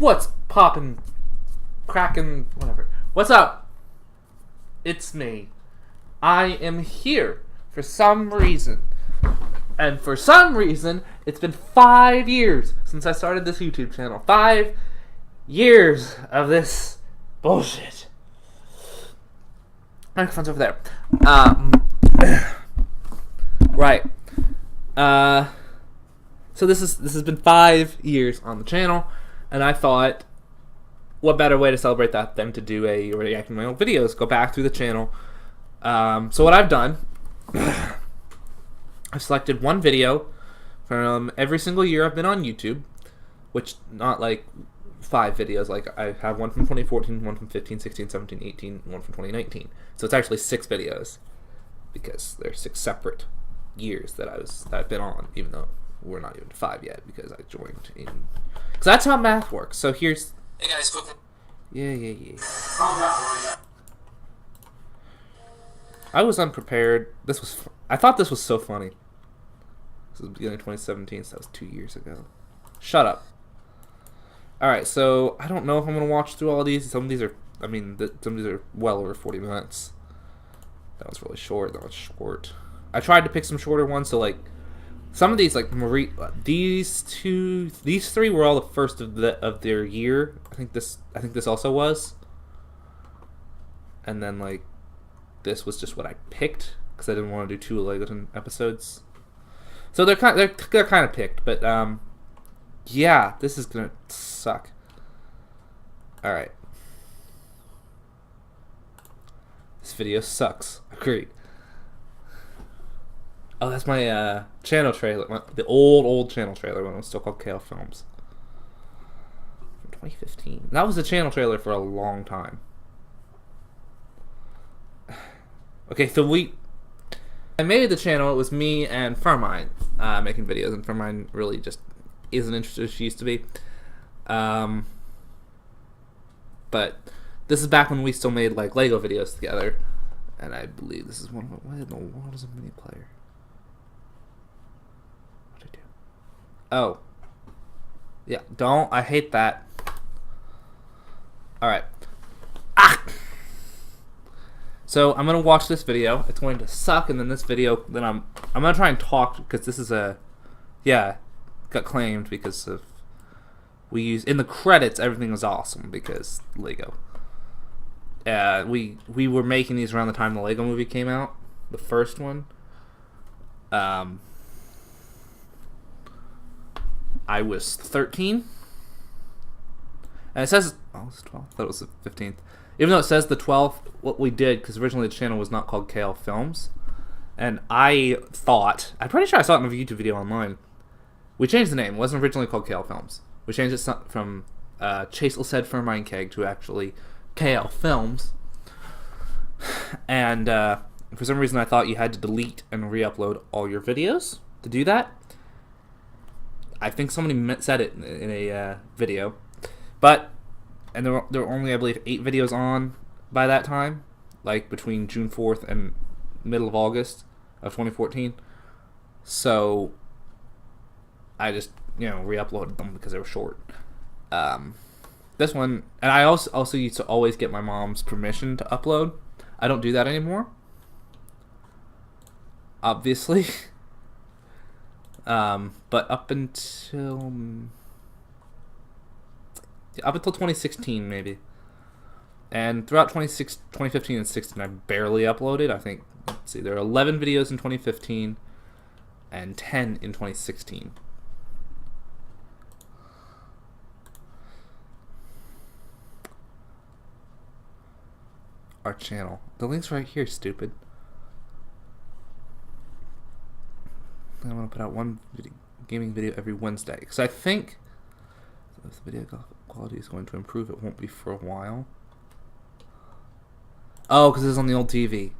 What's poppin', crackin', whatever. What's up? It's me. I am here for some reason. And for some reason, it's been 5 years since I started this YouTube channel. 5 years of this bullshit. Microphone's over there. Right. So this has been 5 years on the channel, and I thought, what better way to celebrate that than to do a reacting to my old videos, go back through the channel. So what I've done, I've selected one video from every single year I've been on YouTube, which not like 5 videos, like I have one from 2014, one from 15, 16, 17, 18, one from 2019. So it's actually 6 videos, because they're 6 separate years that I've been on, even though we're not even 5 yet, because I joined in. Because that's how math works. So here's. Hey guys, Yeah. I was unprepared. I thought this was so funny. This was the beginning of 2017, so that was 2 years ago. Shut up. Alright, so I don't know if I'm going to watch through all of these. Some of these are, some of these are well over 40 minutes. That was really short. That was short. I tried to pick some shorter ones, so like, some of these, like these 3 were all the first of their year. I think this also was. And then like, this was just what I picked because I didn't want to do 2 Legoton episodes. So they're kind of picked, but yeah, this is gonna suck. All right, this video sucks. Agreed. Oh, that's my channel trailer, the old channel trailer when it was still called KL Films. From 2015. That was the channel trailer for a long time. Okay, so I made the channel. It was me and Fermine making videos, and Fermine really just isn't interested as she used to be. But this is back when we still made like Lego videos together, and I believe this is one of them. What in the world is a mini player? What did I do? Oh, yeah. Don't. I hate that. All right. Ah. So I'm gonna watch this video. It's going to suck, and then this video, then I'm gonna try and talk, because this is got claimed because of in the credits everything was awesome because Lego. We were making these around the time the Lego movie came out, the first one. I was 13, and it says it was 12. I thought it was the 15th. Even though it says the 12th, what we did, because originally the channel was not called KL Films, and I'm pretty sure I saw it in a YouTube video online. We changed the name. It wasn't originally called KL Films. We changed it from Chasel said Fermine Keg to actually KL Films. And for some reason I thought you had to delete and re-upload all your videos to do that. I think somebody said it in a video. And there were only, I believe, 8 videos on by that time, like between June 4th and middle of August of 2014. So I just, re-uploaded them because they were short. This one, and I also used to always get my mom's permission to upload. I don't do that anymore, obviously. But up until 2016 maybe, and throughout 2015 and 16 I barely uploaded. I think, let's see, there are 11 videos in 2015 and 10 in 2016. Our channel, the link's right here, stupid. I'm gonna put out one gaming video every Wednesday, because I think if the video quality is going to improve, it won't be for a while. Oh, because it's on the old TV,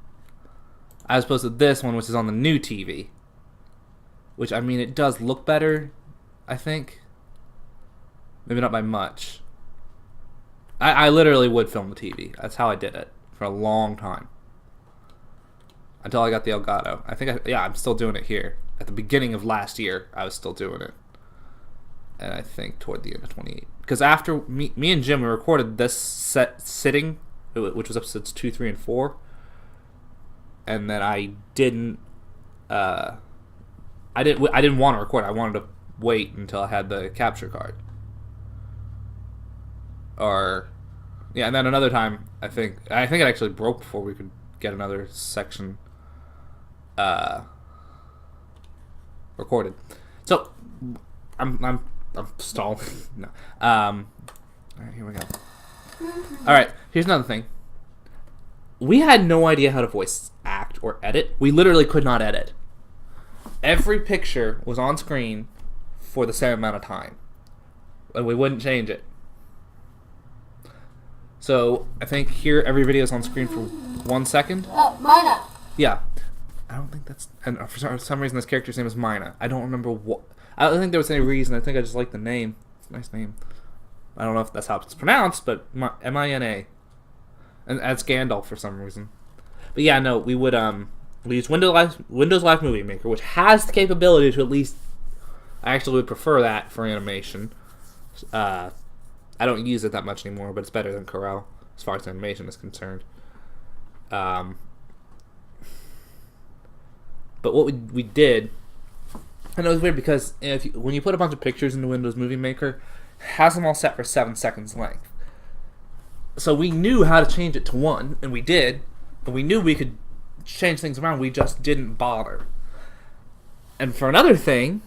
as opposed to this one, which is on the new TV. Which, I mean, it does look better, I think. Maybe not by much. I literally would film the TV. That's how I did it for a long time, until I got the Elgato. I think, I'm still doing it here. At the beginning of last year, I was still doing it. and I think toward the end of 28. Because after me and Jim, we recorded this set sitting, which was episodes 2, 3, and 4, and then I didn't want to record. I wanted to wait until I had the capture card. And then another time, I think it actually broke before we could get another section recorded. So I'm stalling. No. All right, here we go. All right, here's another thing. We had no idea how to voice act or edit. We literally could not edit. Every picture was on screen for the same amount of time, and we wouldn't change it. So I think here every video is on screen for 1 second. Oh, Mina. Yeah. I don't think that's... And for some reason this character's name is Mina. I don't remember what... I don't think there was any reason. I think I just like the name. It's a nice name. I don't know if that's how it's pronounced, but M-I-N-A. And that's Gandalf for some reason. But yeah, no, we would... We use Windows Live Movie Maker, which has the capability to at least... I actually would prefer that for animation. I don't use it that much anymore, but it's better than Corel as far as animation is concerned. But what we did, I know it's weird because when you put a bunch of pictures into Windows Movie Maker, it has them all set for 7 seconds length. So we knew how to change it to 1, and we did, and we knew we could change things around. We just didn't bother. And for another thing,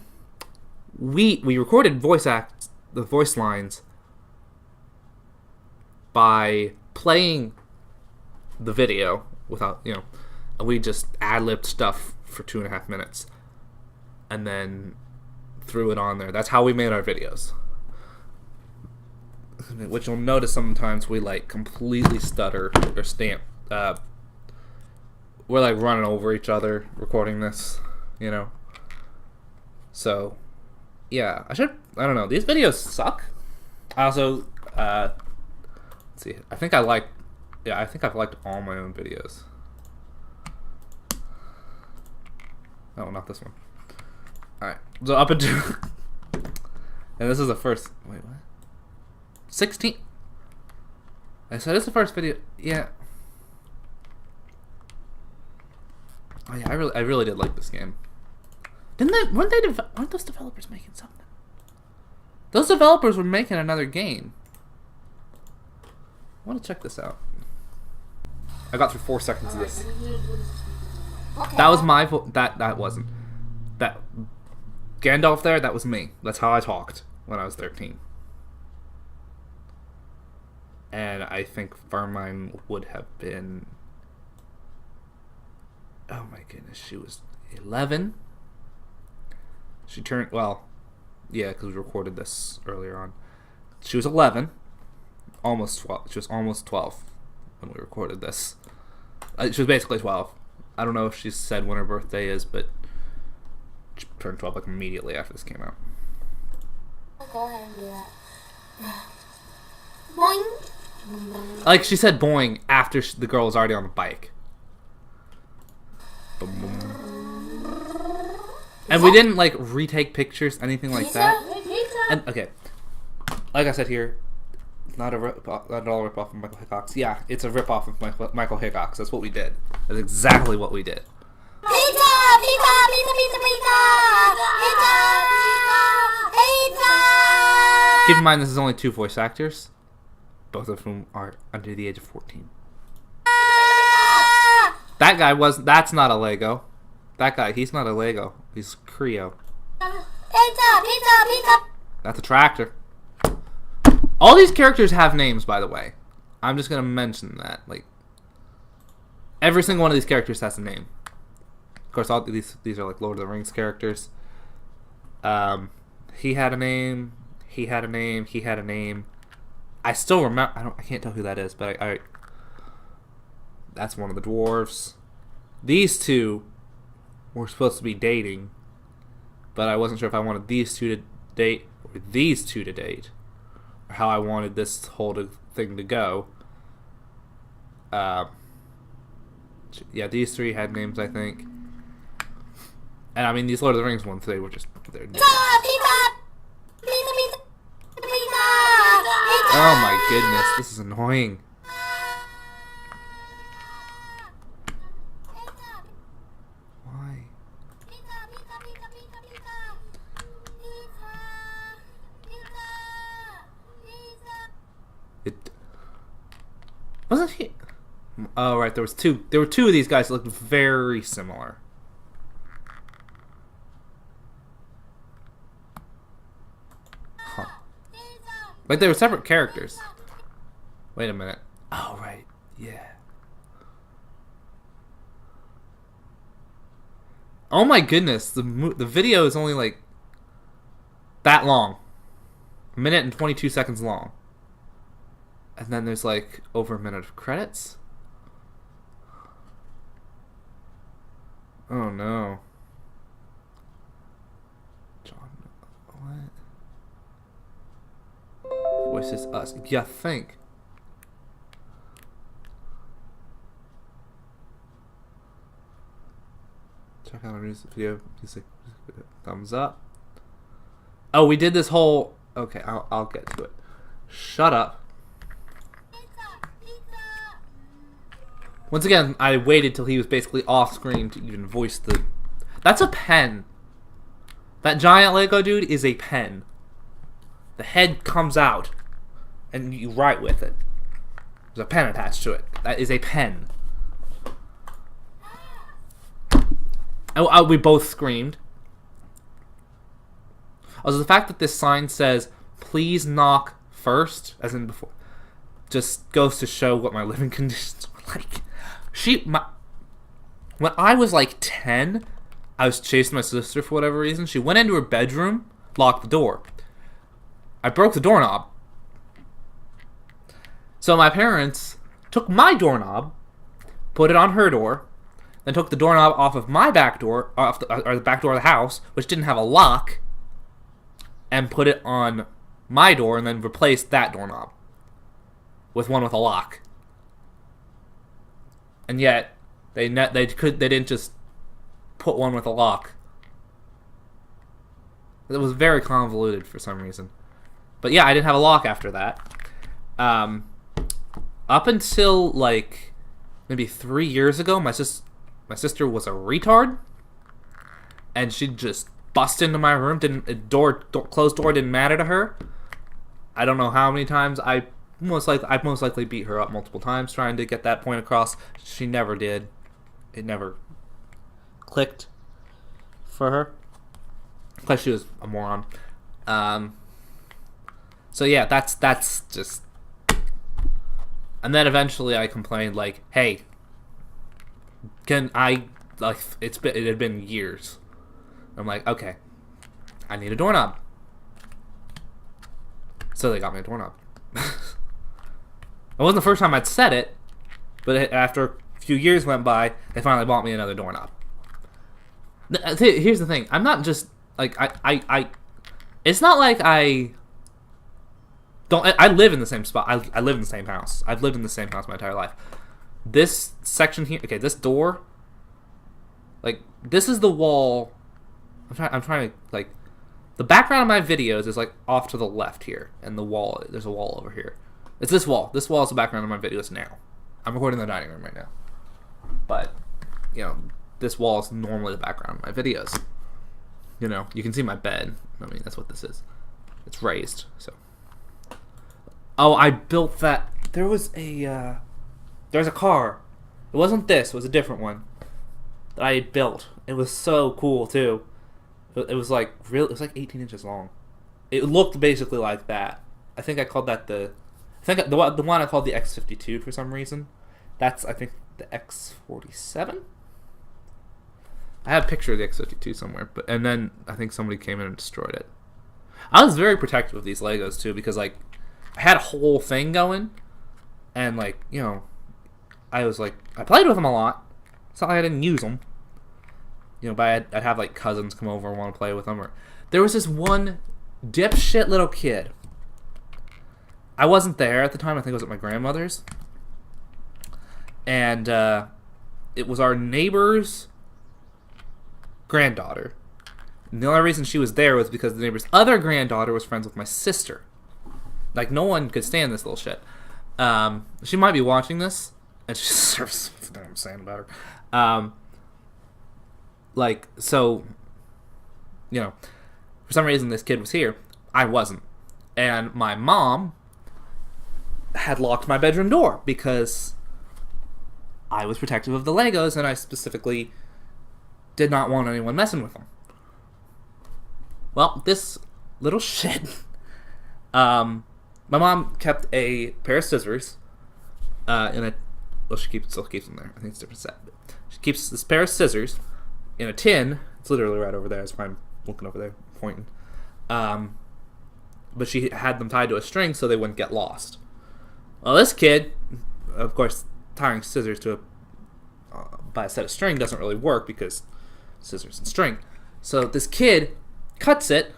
we recorded the voice lines by playing the video without, and we just ad-libbed stuff for 2.5 minutes and then threw it on there. That's how we made our videos. Which you'll notice sometimes we completely stutter or stamp. We're running over each other recording this, So, yeah, I don't know. These videos suck. I also, let's see. I think I've liked all my own videos. Oh, not this one. Alright. So up until and this is the first wait, what? 16. I said it's the first video. Yeah. Oh yeah, I really did like this game. Weren't those developers making something? Those developers were making another game. I want to check this out. I got through 4 seconds of this. Okay. That was my that wasn't. That Gandalf there, that was me. That's how I talked when I was 13. And I think Farmine would have been... Oh my goodness, she was 11. She turned, yeah, because we recorded this earlier on. She was 11. Almost 12. She was almost 12 when we recorded this. She was basically 12. I don't know if she said when her birthday is, but she turned 12 immediately after this came out. Go ahead and do that. Boing. She said boing after the girl was already on the bike. Boom, boom. And we didn't retake pictures, anything like that. And okay, like I said here, not at all a rip-off of Michael Hickox. Yeah, it's a rip-off of Michael Hickox. That's what we did. That's exactly what we did. Pizza! Pizza! Pizza! Pizza! Pizza! Pizza! Pizza! Keep in mind this is only 2 voice actors, both of whom are under the age of 14. That guy that's not a Lego. That guy, he's not a Lego. He's Creo. Pizza! Pizza! Pizza! That's a tractor. All these characters have names, by the way. I'm just gonna mention that. Every single one of these characters has a name. Of course, all these are Lord of the Rings characters. He had a name. He had a name. He had a name. I still remember. I can't tell who that is, but I that's one of the dwarves. These two were supposed to be dating, but I wasn't sure if I wanted these two to date or these two to date, or how I wanted this whole thing to go. Yeah, these 3 had names, I think. And I mean, these Lord of the Rings ones, they're Pizza! Pizza! Pizza! Pizza! Oh my goodness, this is annoying. Why? It wasn't he. Oh right, there was two. There were two of these guys that looked very similar. Huh. Like they were separate characters. Wait a minute. Oh right, yeah. Oh my goodness, the video is only like that long, a minute and 22 seconds long, and then there's like over a minute of credits. Oh no. John, what? Voices us. Yeah, think. Check out our music video. Music. Thumbs up. Oh, we did this whole. Okay, I'll get to it. Shut up. Once again, I waited till he was basically off screen to even voice the. That's a pen. That giant Lego dude is a pen. The head comes out, and you write with it. There's a pen attached to it. That is a pen. We both screamed. Also, the fact that this sign says, "Please knock first," as in before, just goes to show what my living conditions were like. When I was like 10, I was chasing my sister for whatever reason. She went into her bedroom, locked the door. I broke the doorknob. So my parents took my doorknob, put it on her door, then took the doorknob off of my back door, or the back door of the house, which didn't have a lock, and put it on my door, and then replaced that doorknob with one with a lock. And yet, they didn't just put one with a lock. It was very convoluted for some reason. But yeah, I didn't have a lock after that. Up until like maybe 3 years ago, my sister was a retard, and she'd just bust into my room. Closed door didn't matter to her. I don't know how many times I most likely beat her up multiple times trying to get that point across. She never did. It never clicked for her. Plus, she was a moron. So yeah, that's just. And then eventually, I complained like, "Hey, can I like it had been years." I'm like, "Okay, I need a doorknob." So they got me a doorknob. It wasn't the first time I'd said it, but after a few years went by, they finally bought me another doorknob. Here's the thing: I'm not just like I. It's not like I don't. I live in the same spot. I live in the same house. I've lived in the same house my entire life. This section here, okay, this door, like this is the wall. I'm trying to like. The background of my videos is like off to the left here, and the wall. There's a wall over here. It's this wall. This wall is the background of my videos now. I'm recording in the dining room right now, but you know, this wall is normally the background of my videos. You know, you can see my bed. I mean, that's what this is. It's raised, so. Oh, I built that. There's a car. It wasn't this. It was a different one that I had built. It was so cool too. It was like It was like 18 inches long. It looked basically like that. I think I called that the one I called the X52 for some reason. That's I think the X47. I have a picture of the X52 somewhere, and then I think somebody came in and destroyed it. I was very protective of these Legos too because like I had a whole thing going, and like you know, I played with them a lot. It's not like I didn't use them. You know, but I'd have like cousins come over and want to play with them. Or there was this one dipshit little kid. I wasn't there at the time. I think it was at my grandmother's, and it was our neighbor's granddaughter. And the only reason she was there was because the neighbor's other granddaughter was friends with my sister. Like, no one could stand this little shit. She might be watching this, and she's what I'm saying about her. Like, so, you know, for some reason this kid was here. I wasn't. And my mom had locked my bedroom door because I was protective of the Legos, and I specifically did not want anyone messing with them. Well, this little shit. My mom kept a pair of scissors in a. Well, she still keeps them there. I think it's a different set. She keeps this pair of scissors in a tin. It's literally right over there. That's why I'm looking over there, pointing. But she had them tied to a string so they wouldn't get lost. Well, this kid, of course, tying scissors to by a set of string doesn't really work because scissors and string. So this kid cuts it,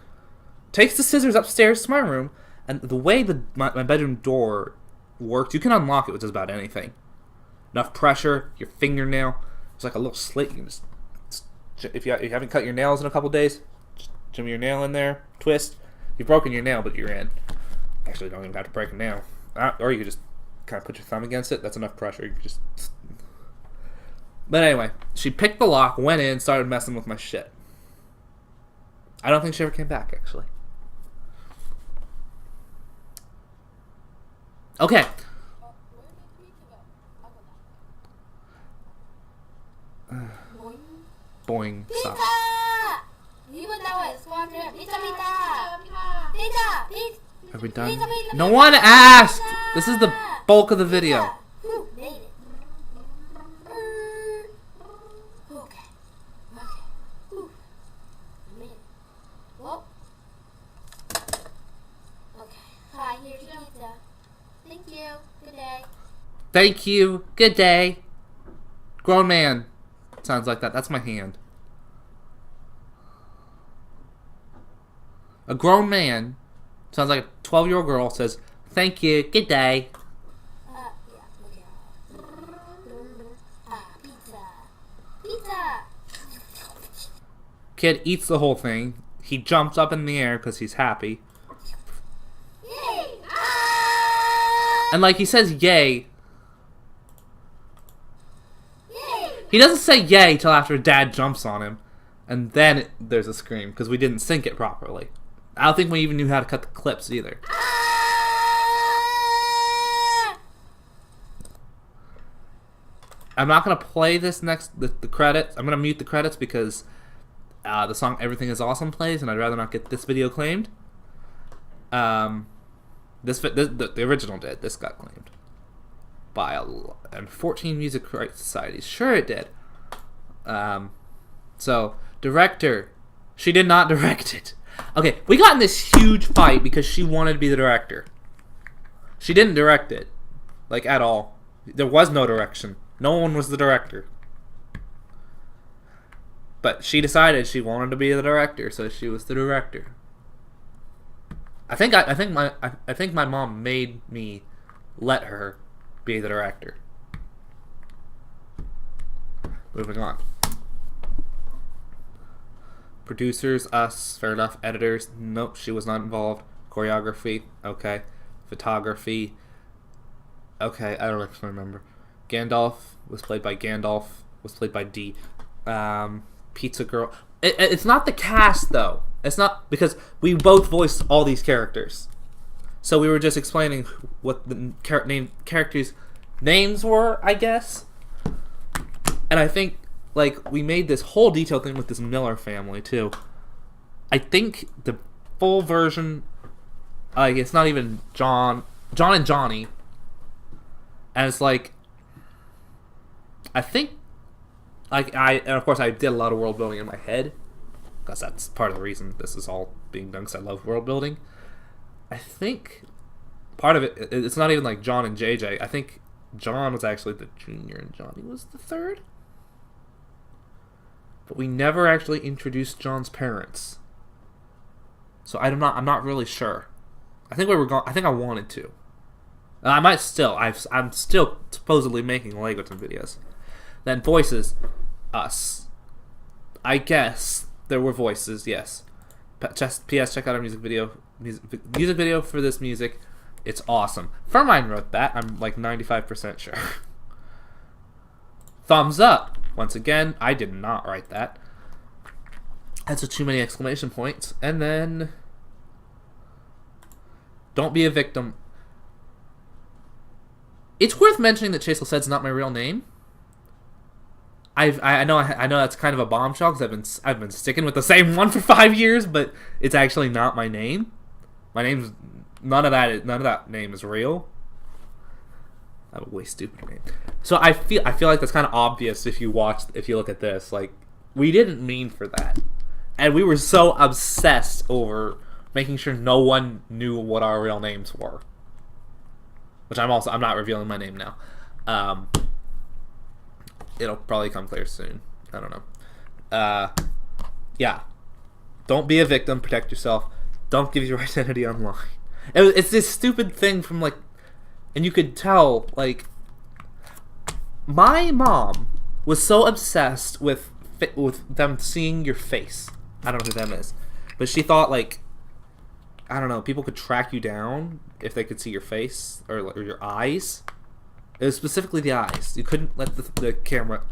takes the scissors upstairs to my room, and the way my bedroom door works, you can unlock it with just about anything. Enough pressure, your fingernail. It's like a little slit. You can just if you haven't cut your nails in a couple days, just jimmy your nail in there, twist. You've broken your nail, but you're in. Actually, you don't even have to break a nail. Or you could just kind of put your thumb against it. That's enough pressure. You can just. But anyway, she picked the lock, went in, started messing with my shit. I don't think she ever came back, actually. Okay. Boing. Stop. Are we done? No one asked! This is the bulk of the video. Thank you. Good day. Thank you. Good day. Grown man. Sounds like that. That's my hand. A grown man, sounds like a 12-year-old girl, says, thank you. Good day. Yeah. Okay. Pizza. Pizza. Kid eats the whole thing. He jumps up in the air because he's happy. Yay! And like he says yay. Yay! He doesn't say yay till after Dad jumps on him. And then there's a scream because we didn't sync it properly. I don't think we even knew how to cut the clips either. I'm not going to play this next, the credits. I'm going to mute the credits because the song Everything Is Awesome plays, and I'd rather not get this video claimed. The original did. This got claimed by and 14 music rights societies. Sure, it did. So director, she did not direct it. Okay, we got in this huge fight because she wanted to be the director. She didn't direct it, like at all. There was no direction. No one was the director. But she decided she wanted to be the director, so she was the director. I think my mom made me let her be the director. Moving on. Producers, us, fair enough. Editors, nope, she was not involved. Choreography, okay. Photography, okay, I don't actually remember. Gandalf was played by D. Pizza Girl. It's not the cast, though. It's not, because we both voiced all these characters. So we were just explaining what the characters' names were, I guess. And I think, like, we made this whole detailed thing with this Miller family, too. I think the full version, like, it's not even John and Johnny. And it's like, I think, like, and of course I did a lot of world building in my head. Because that's part of the reason this is all being done, because I love world building. I think part of it's not even like John and JJ. I think John was actually the junior and Johnny was the third. But we never actually introduced John's parents. So I'm not really sure. I think I think I wanted to. I might still. I'm still supposedly making Legoton videos. Then voices, us. I guess there were voices. Yes. P.S. Check out our music video. Music video for this music. It's awesome. Fermine wrote that. I'm like 95% sure. Thumbs up. Once again, I did not write that. That's too many exclamation points. And then, don't be a victim. It's worth mentioning that Chase Lissette's not my real name. I know that's kind of a bombshell because I've been sticking with the same one for 5 years, but it's actually not my name. My name's none of that name is real. I have a way stupid name. So I feel like that's kind of obvious if you look at this. Like, we didn't mean for that, and we were so obsessed over making sure no one knew what our real names were. Which I'm not revealing my name now. It'll probably come clear soon. I don't know. Yeah. Don't be a victim. Protect yourself. Don't give your identity online. It's this stupid thing from like, and you could tell like, my mom was so obsessed with them seeing your face. I don't know who them is, but she thought like, I don't know, people could track you down if they could see your face or your eyes. It was specifically the eyes. You couldn't let the camera...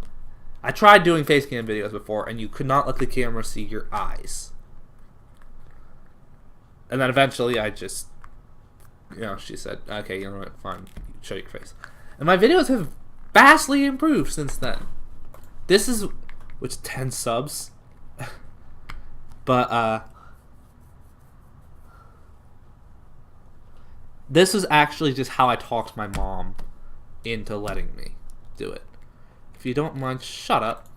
I tried doing face cam videos before, and you could not let the camera see your eyes. And then eventually I just... she said, okay, you know what, fine, show your face. And my videos have vastly improved since then. This is... which, 10 subs? But, this is actually just how I talked my mom into letting me do it. If you don't mind, shut up.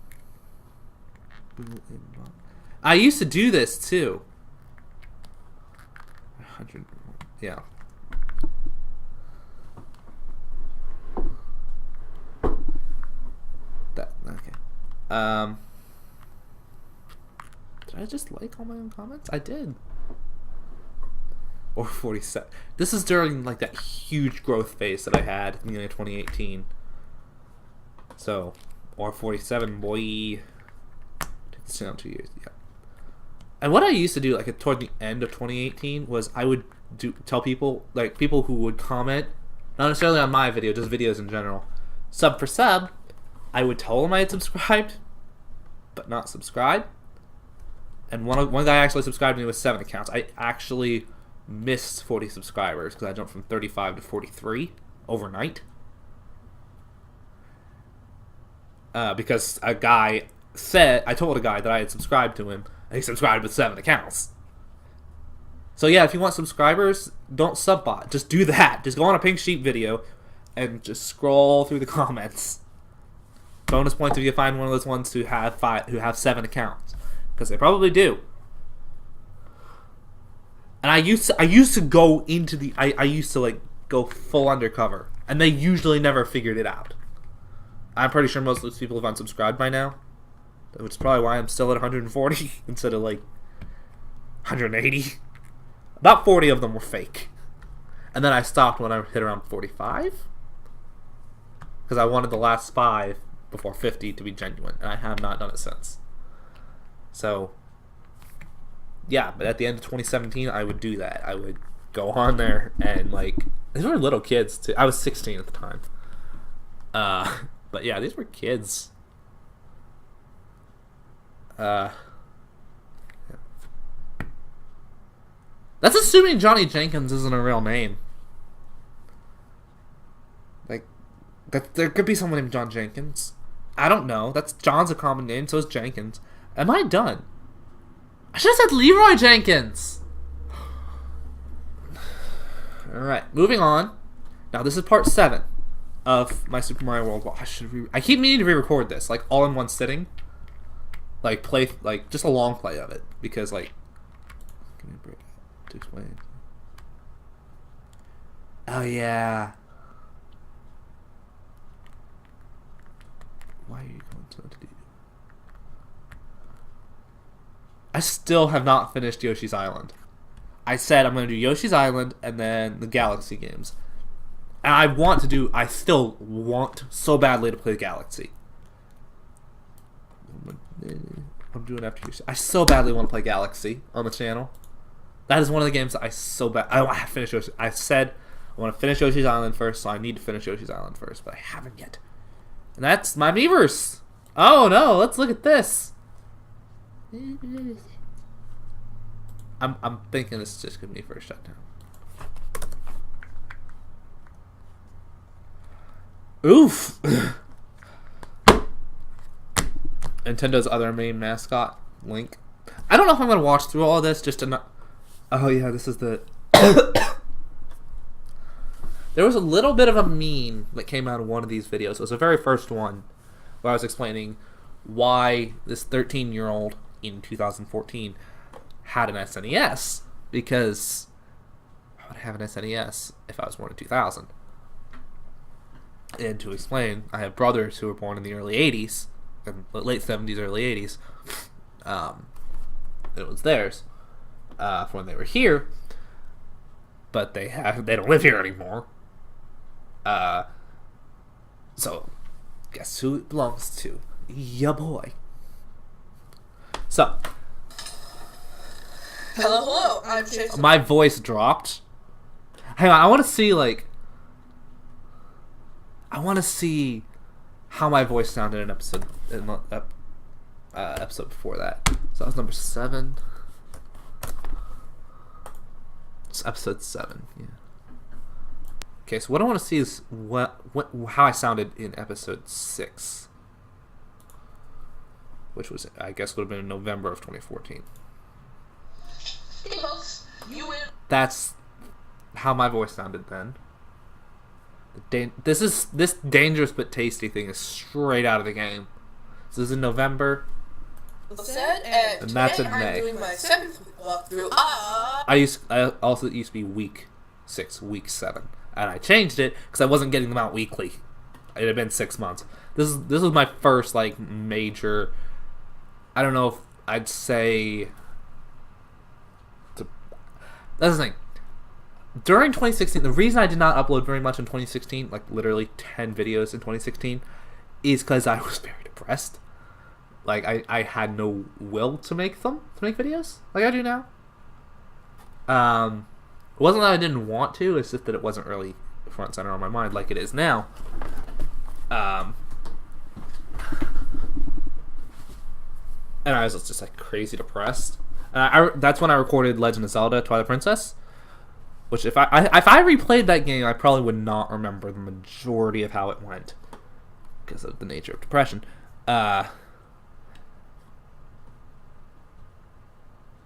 I used to do this too. 100, yeah. That okay. Did I just like all my own comments? I did. Or 47. This is during like that huge growth phase that I had in the beginning of 2018. So, or 47, boy. Took this down 2 years. Yeah. And what I used to do, like toward the end of 2018, was I would tell people, like people who would comment, not necessarily on my video, just videos in general, sub for sub. I would tell them I had subscribed, but not subscribed. And one guy actually subscribed to me with 7 accounts. I actually missed 40 subscribers because I jumped from 35 to 43 overnight. Because a guy said, I told a guy that I had subscribed to him, and he subscribed with 7 accounts. So yeah, if you want subscribers, don't subbot. Just do that. Just go on a Pink Sheep video and just scroll through the comments. Bonus points if you find one of those ones who have 7 accounts, because they probably do. And I used to go into the I used to like go full undercover, and they usually never figured it out. I'm pretty sure most of those people have unsubscribed by now, which is probably why I'm still at 140 instead of like 180. About 40 of them were fake, and then I stopped when I hit around 45 because I wanted the last 5 before 50 to be genuine, and I have not done it since. So yeah, but at the end of 2017, I would do that. I would go on there and like, these were little kids too. I was 16 at the time. But yeah, these were kids. Yeah. That's assuming Johnny Jenkins isn't a real name. Like, there could be someone named John Jenkins. I don't know. John's a common name, so is Jenkins. Am I done? I should have said Leroy Jenkins. Alright, moving on. Now this is part 7 of my Super Mario World. I keep meaning to re-record this, like all in one sitting. Like just a long play of it, because like, give me a break to explain. Oh yeah. Why are you going to do? I still have not finished Yoshi's Island. I said I'm going to do Yoshi's Island and then the Galaxy games. And I still want so badly to play Galaxy. I'm doing after Yoshi. I so badly want to play Galaxy on the channel. That is one of the games that I so bad. I have finished Yoshi. I said I want to finish Yoshi's Island first, so I need to finish Yoshi's Island first, but I haven't yet. And that's my Miiverse. Oh no, let's look at this. I'm thinking this is just gonna be first shutdown. Oof. Nintendo's other main mascot, Link. I don't know if I'm gonna watch through all of this just to not. Oh yeah, this is the. There was a little bit of a meme that came out of one of these videos. It was the very first one where I was explaining why this 13-year-old in 2014 had an SNES, because I would have an SNES if I was born in 2000. And to explain, I have brothers who were born in the early 80s, in the late 70s, early 80s. It was theirs when they were here, but they don't live here anymore. So guess who it belongs to? Ya boy. So hello, I'm Jason. my voice dropped. Hang on, I want to see how my voice sounded in episode before that. So that was number 7. It's episode 7. Yeah. Okay, so what I want to see is how I sounded in episode 6, which was, I guess, would have been in November of 2014. Hey folks, you win. That's how my voice sounded then. This dangerous but tasty thing is straight out of the game. This is in November. Said, and that's today in May. I'm doing my 7th walkthrough. I also used to be week 6, week 7, and I changed it because I wasn't getting them out weekly. It had been 6 months. This was my first major. I don't know if I'd say. That's the thing. During 2016, the reason I did not upload very much in 2016, like literally 10 videos in 2016, is because I was very depressed. Like, I had no will to make videos like I do now. It wasn't that I didn't want to, it's just that it wasn't really front and center on my mind like it is now. And I was just crazy depressed. That's when I recorded Legend of Zelda: Twilight Princess, which if I replayed that game, I probably would not remember the majority of how it went because of the nature of depression.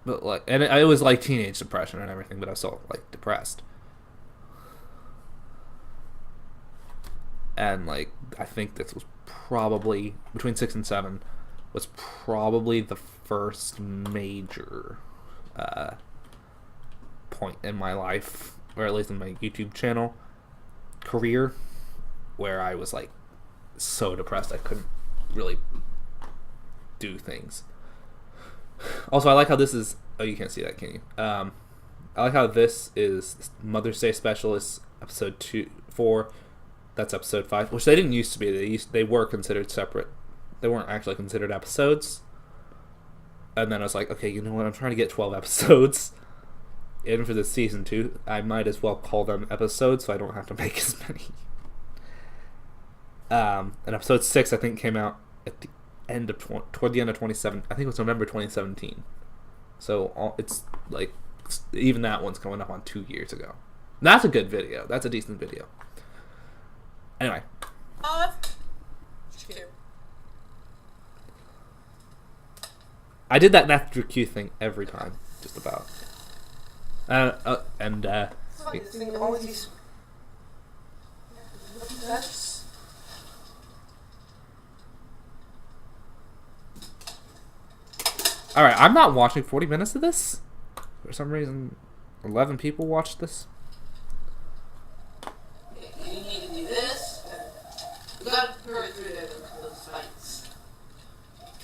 But it was like teenage depression and everything, but I was still depressed. And I think this was probably between 6 and 7 was probably the first major point in my life, or at least in my YouTube channel career, where I was so depressed I couldn't really do things. Also, I like how this is. Oh, you can't see that, can you? I like how this is Mother's Day special is episode 4. That's episode 5, which they didn't used to be. They were considered separate. They weren't actually considered episodes. And then I was like, okay, you know what? I'm trying to get 12 episodes in for this season 2. I might as well call them episodes, so I don't have to make as many. And episode 6, I think, came out at the end of toward the end of 2017. I think it was November 2017. So it's even that one's coming up on 2 years ago. That's a good video. That's a decent video. Anyway. I did that after Q thing every time, just about. Alright, I'm not watching 40 minutes of this. For some reason, 11 people watched this. You need to do this. You gotta hurry through those fights.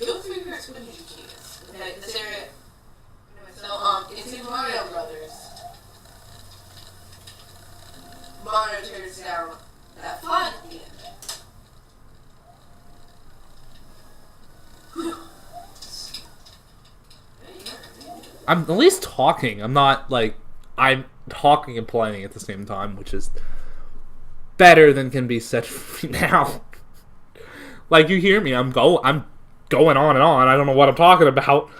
Go through your squidgy keys. Okay, this area. So, it's Super Mario Brothers. Mario turns down that fun at the end. I'm at least talking. I'm not I'm talking and playing at the same time, which is better than can be said now. Like, you hear me, I'm going on and on. I don't know what I'm talking about.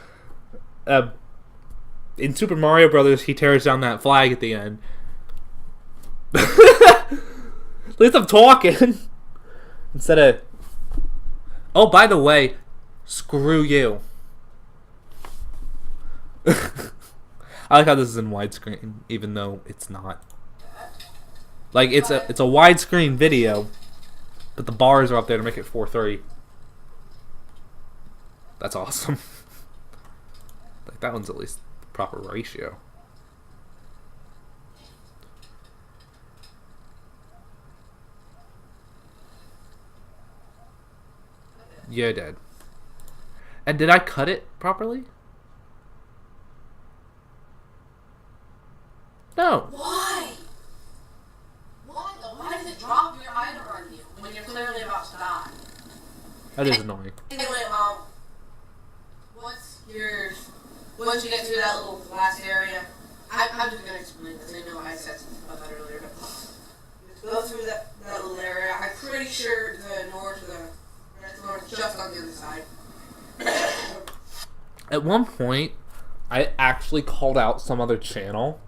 In Super Mario Brothers, he tears down that flag at the end. At least I'm talking instead of. Oh, by the way, screw you. I like how this is in widescreen, even though it's not. Like, it's a widescreen video, but the bars are up there to make it 4:30. That's awesome. Like, that one's at least the proper ratio. Yeah, I did. And did I cut it properly? No. Why? Why? Why does it drop your item on you when you're clearly about to die? That is annoying. Anyway, once you get through that little last area, I'm just gonna explain this. I know I said something about that earlier, but just go through that little area. I'm pretty sure the north is just on the other side. At one point, I actually called out some other channel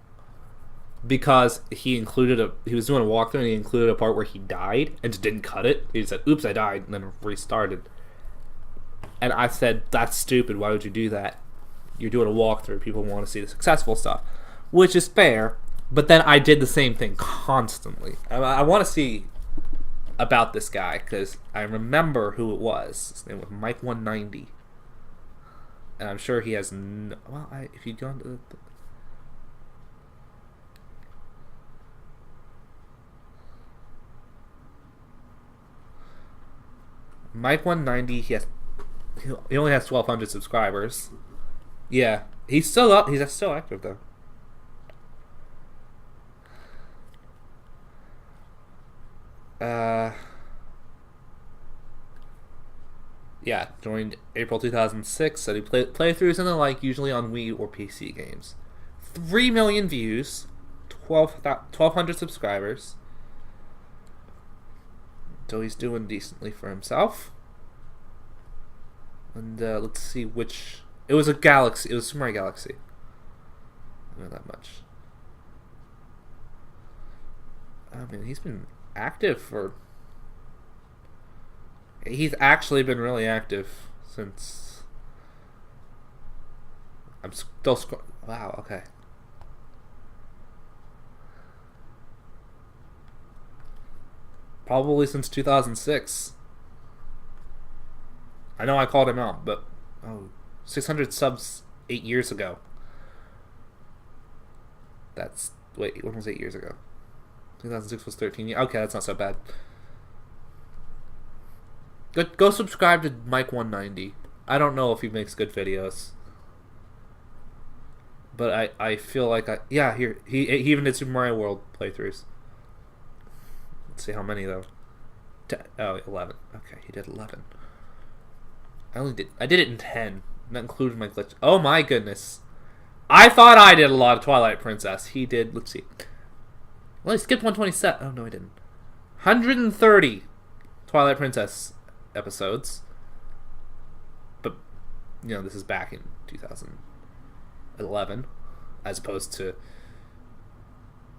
because he was doing a walkthrough and he included a part where he died and just didn't cut it. He said, "Oops, I died," and then restarted. And I said, "That's stupid. Why would you do that? You're doing a walkthrough. People want to see the successful stuff," which is fair. But then I did the same thing constantly. I want to see about this guy because I remember who it was. His name was Mike190. And I'm sure he has if you'd gone to the Mike190, he only has 1,200 subscribers. Yeah, he's still up. He's still active though. Yeah, joined April 2006. Said he playthroughs in the like, usually on Wii or PC games. 3 million views, 1,200 subscribers. So he's doing decently for himself. And let's see which. It was a Galaxy. It was Super Mario Galaxy. I know that much. I mean, he's been active for. He's actually been really active since. I'm still wow, okay. Probably since 2006. I know I called him out, but 600 subs 8 years ago. Wait, when was 8 years ago? 2006 was 13 years. Okay, that's not so bad. Go subscribe to Mike190. I don't know if he makes good videos, but I feel like he even did Super Mario World playthroughs. Let's see how many though. 11. Okay, he did 11. I did it in 10. That included my glitch. Oh my goodness. I thought I did a lot of Twilight Princess. He did, let's see. Well, he skipped 127. Oh no, he didn't. 130 Twilight Princess episodes. But this is back in 2011 as opposed to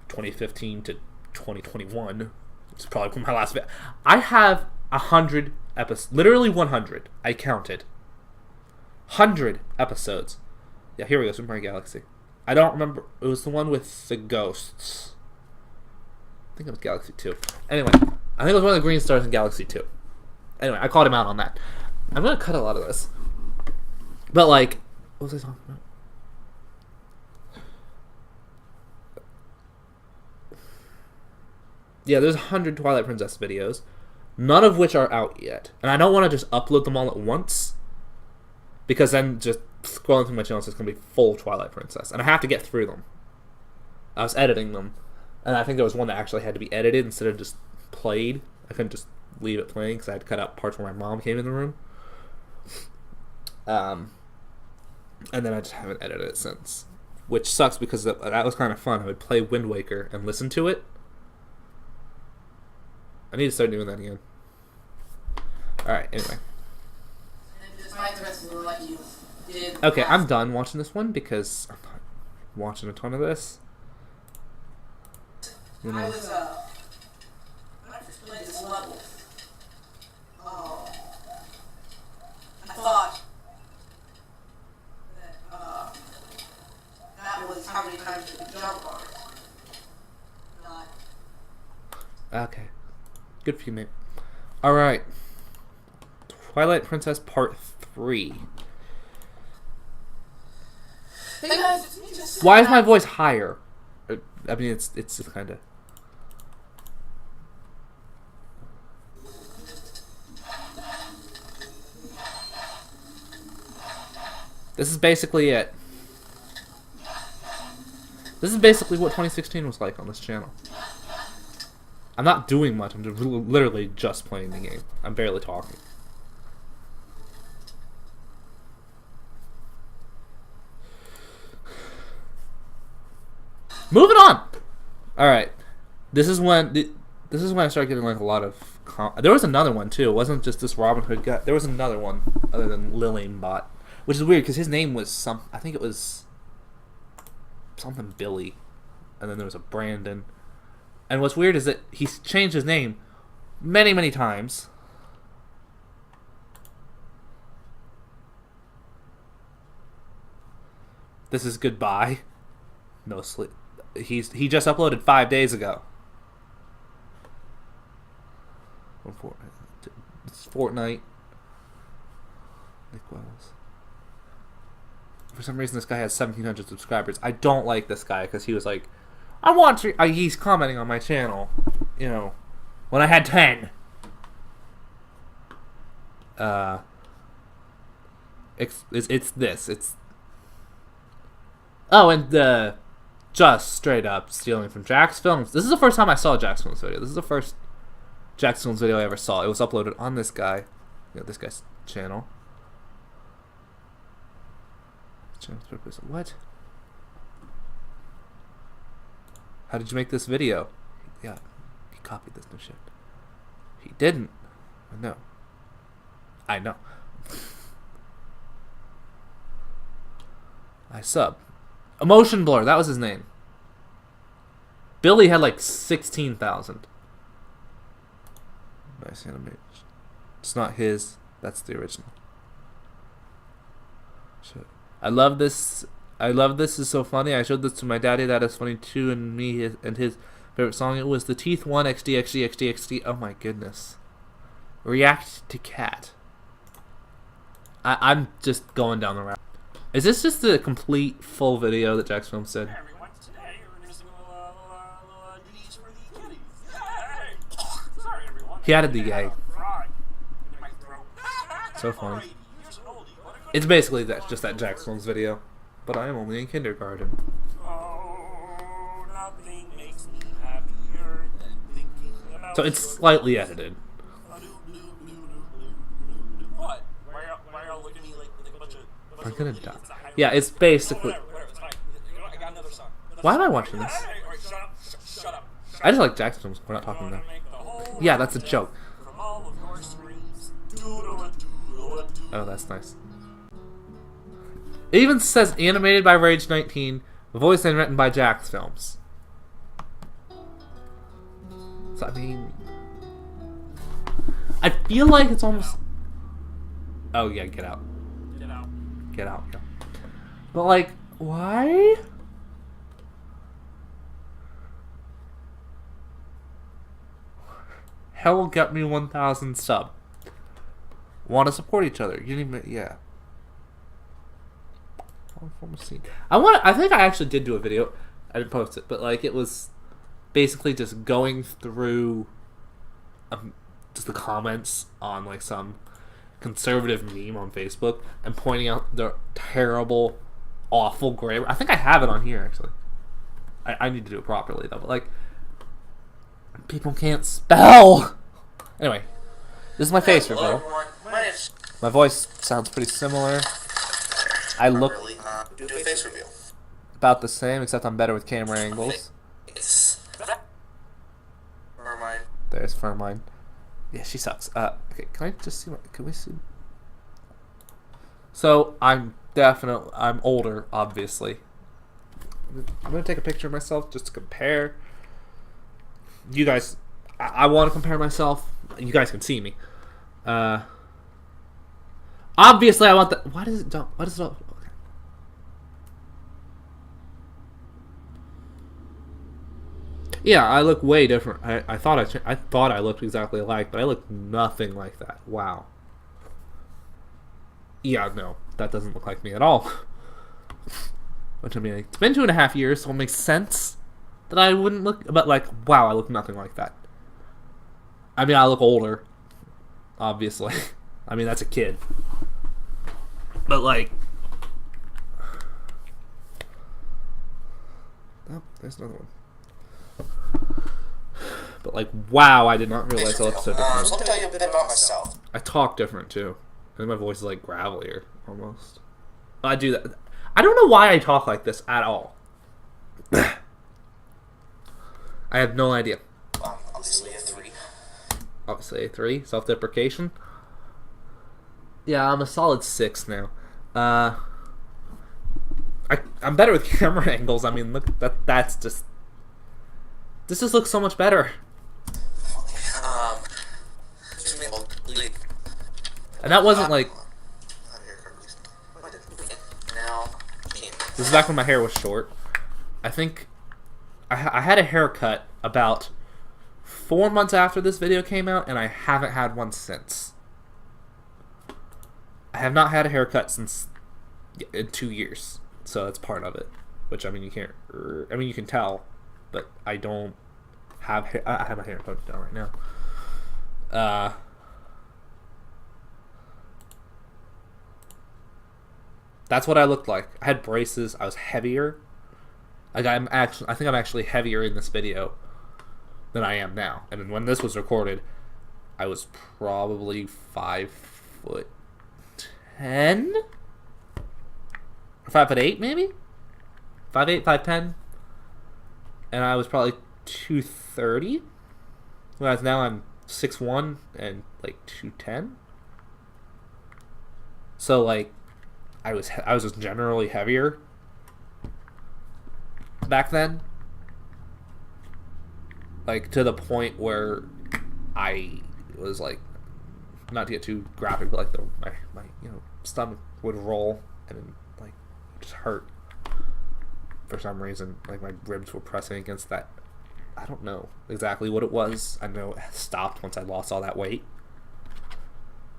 2015 to 2021. It's probably my last video. I have 100 episodes, literally 100. I counted 100 episodes. Yeah, here we go. Super Mario Galaxy. I don't remember. It was the one with the ghosts. I think it was Galaxy 2. Anyway, I think it was one of the green stars in Galaxy 2. Anyway, I called him out on that. I'm gonna cut a lot of this, but like, what was I talking about? Yeah, there's 100 Twilight Princess videos, none of which are out yet. And I don't want to just upload them all at once, because then just scrolling through my channel is just going to be full Twilight Princess. And I have to get through them. I was editing them, and I think there was one that actually had to be edited instead of just played. I couldn't just leave it playing, because I had to cut out parts where my mom came in the room. And then I just haven't edited it since. which sucks because that was kind of fun. I would play Wind Waker and listen to it. I need to start doing that again. Alright, anyway. And despite the rest of the what you did. Okay, I'm done watching this one because I'm not watching a ton of this. You know. I was, when I first played this level, I thought that, that was how many times you could jump on it. Not. Okay. Good for you, mate. Alright. Twilight Princess Part 3. Hey guys, it's me just. Why is my voice higher? I mean, it's just kind of... This is basically it. This is basically what 2016 was like on this channel. I'm not doing much. I'm just literally just playing the game. I'm barely talking. Moving on. All right. This is when I started getting like a lot of. There was another one too. It wasn't just this Robin Hood guy. There was another one other than Lillianbot, which is weird because his name was I think it was something Billy, and then there was a Brandon. And what's weird is that he's changed his name many, many times. This is goodbye. No sleep. He just uploaded 5 days ago. It's Fortnite. Nick Wells. For some reason, this guy has 1,700 subscribers. I don't like this guy because he was like, I want to. He's commenting on my channel, you know, when I had 10. It's this. It's. Oh, and just straight up stealing from Jack's Films. This is the first time I saw Jack's Films video. This is the first Jack's Films video I ever saw. It was uploaded on this guy, this guy's channel. What? How did you make this video? Yeah, he copied this new shit. He didn't. I know. I know. I sub. Emotion Blur, that was his name. Billy had like 16,000. Nice animation. It's not his. That's the original. Shit. I love this. I love this. Is so funny. I showed this to my daddy. That is funny too. And me and his favorite song. It was the Teeth One XD XD XD XD. Oh my goodness. React to Cat. I'm just going down the route. Is this just the complete full video that Jack's Film said? He added the yay. So funny. It's basically that, just that Jack's Films video. But I am only in kindergarten. So it's slightly edited. I'm gonna die. Yeah, it's basically. Why am I watching this? I just like Jack's Films. We're not talking now. Yeah, that's a joke. Oh, that's nice. It even says animated by Rage 19, voiced and written by Jack's Films. So I mean, I feel like it's almost. Oh yeah, get out. Get out, yeah. But like, why? Hell will get me 1,000 sub. Want to support each other? You need, yeah. I think I actually did do a video. I didn't post it, but like it was basically just going through just the comments on like some conservative meme on Facebook and pointing out the terrible, awful grammar. I think I have it on here actually. I need to do it properly though, but like people can't spell. Anyway, this is my face reveal. My voice sounds pretty similar. I look do a face reveal. about the same, except I'm better with camera angles. Never mind. There's Firmine. Yeah, she sucks. Okay, can I just see what... Can we see... So, I'm older, obviously. I'm gonna take a picture of myself just to compare. You guys... I want to compare myself. You guys can see me. Obviously, I want the... Why does it don't... Why does it... Okay. Yeah, I look way different. I thought I looked exactly alike, but I look nothing like that. Wow. Yeah, no, that doesn't look like me at all. Which I mean, it's been 2.5 years, so it makes sense that I wouldn't look. But like, wow, I look nothing like that. I mean, I look older, obviously. I mean, that's a kid. But like, oh, there's another one. But like, wow, I did not realize I looked so different. Let me tell you a bit about myself. I talk different too. I think my voice is like gravelier, almost. I do that. I don't know why I talk like this at all. I have no idea. Obviously a 3. Obviously a 3. Self-deprecation. Yeah, I'm a solid 6 now. I'm better with camera angles. I mean, look, that's just... This just looks so much better. And that wasn't like... This is back when my hair was short. I think I had a haircut about 4 months after this video came out, and I haven't had one since. I have not had a haircut since in 2 years, so that's part of it. Which I mean, you can't. I mean, you can tell, but I don't have. I have my hair put down right now. That's what I looked like. I had braces. I was heavier. Like I think I'm actually heavier in this video than I am now. And when this was recorded, I was probably 5'10", or 5'8", maybe 5'8", 5'10", and I was probably 230. Whereas now I'm 6'1" and like 210. So like. I was just generally heavier back then, like to the point where I was like, not to get too graphic, but like my stomach would roll and like just hurt for some reason. Like my ribs were pressing against that. I don't know exactly what it was. I know it stopped once I lost all that weight,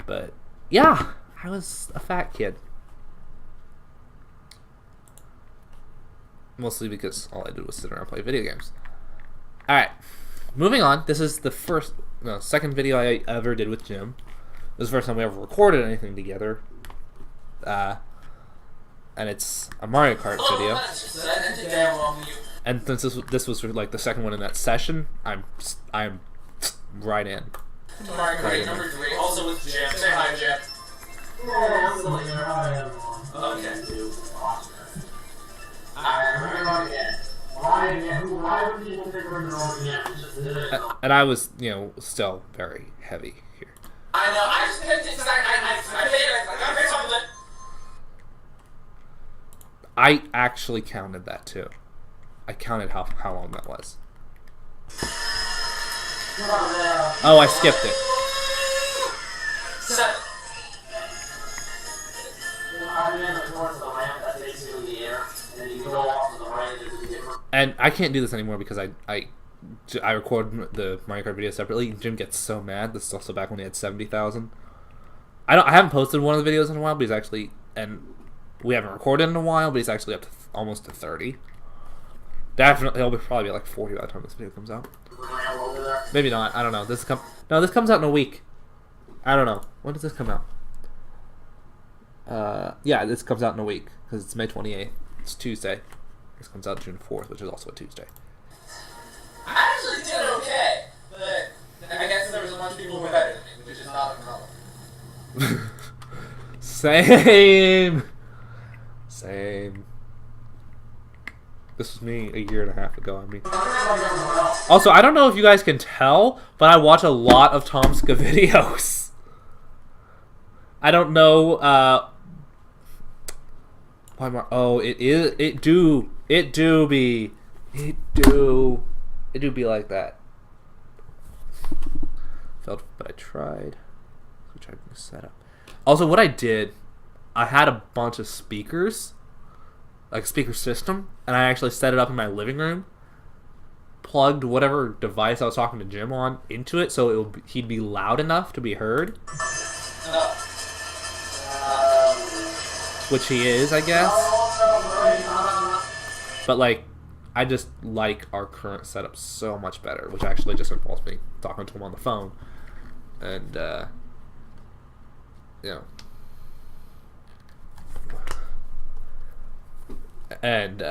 but yeah, I was a fat kid. Mostly because all I did was sit around and play video games. Alright, moving on. This is the second video I ever did with Jim. This is the first time we ever recorded anything together. And it's a Mario Kart video. And since this was like the second one in that session, I'm right in. Mario Kart number 3, also with Jim. Say hi, Jim. Okay. And I was, still very heavy here. I know. I just figured something. I actually counted that too. I counted how long that was. Oh, I skipped it. And I can't do this anymore because I record the Mario Kart video separately. Jim gets so mad. This is also back when he had 70,000. I haven't posted one of the videos in a while, but he's actually, and we haven't recorded in a while, but he's actually up to almost to 30. Definitely, he'll probably be like 40 by the time this video comes out. Maybe not. I don't know. This comes out in a week. I don't know. When does this come out? Yeah, this comes out in a week because it's May 28th. It's Tuesday. This comes out June 4th, which is also a Tuesday. I actually did okay, but I guess there was a bunch of people who were better than me, which is not a problem. Same. This was me a year and a half ago. I mean, also, I don't know if you guys can tell, but I watch a lot of Tomska videos. I don't know. Why am I? Oh, it is. It do be like that. Failed, but I tried. Which I set up. Also, what I did, I had a bunch of speakers, like a speaker system, and I actually set it up in my living room. Plugged whatever device I was talking to Jim on into it, so he'd be loud enough to be heard. Which he is, I guess. But like, I just like our current setup so much better, which actually just involves me talking to him on the phone, and you know, and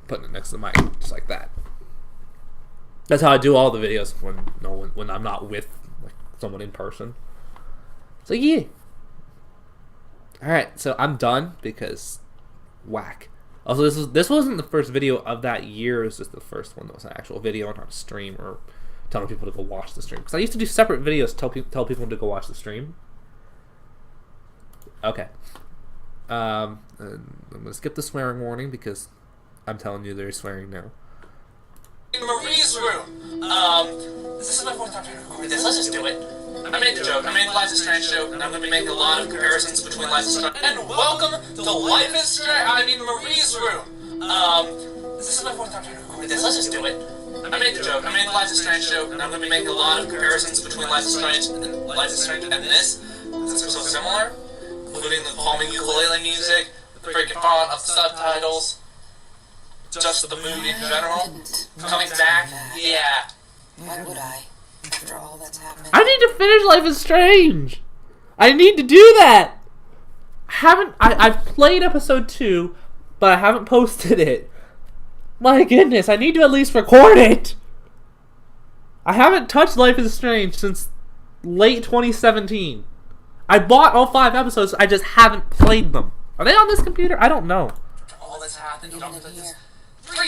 putting it next to the mic, just like that. That's how I do all the videos when I'm not with like someone in person. So yeah. All right, so I'm done because whack. Also, this wasn't the first video of that year. It was just the first one that was an actual video and not a stream or telling people to go watch the stream. Because I used to do separate videos to tell people to go watch the stream. Okay. And I'm going to skip the swearing warning because I'm telling you there's swearing now. In Marie's room. This is my fourth time trying to record this. Let's just do it. I made the joke. I made Life is Strange joke, and I'm going to be making a lot of comparisons between Life is Strange. And welcome to Life is Strange. I mean Marie's room. This is my fourth time trying to record this. Let's just do it. I made the joke. I made Life is Strange joke, and I'm going to be making a lot of comparisons between Life is Strange and this, since they're so similar, including the calming ukulele music, the freaking font of the subtitles. Just the mood in general. Coming back, yeah. Why would I? After all that's happened. I need to finish Life is Strange. I need to do that. I've played episode 2, but I haven't posted it. My goodness, I need to at least record it. I haven't touched Life is Strange since late 2017. I bought all 5 episodes, I just haven't played them. Are they on this computer? I don't know. All that's happened. 3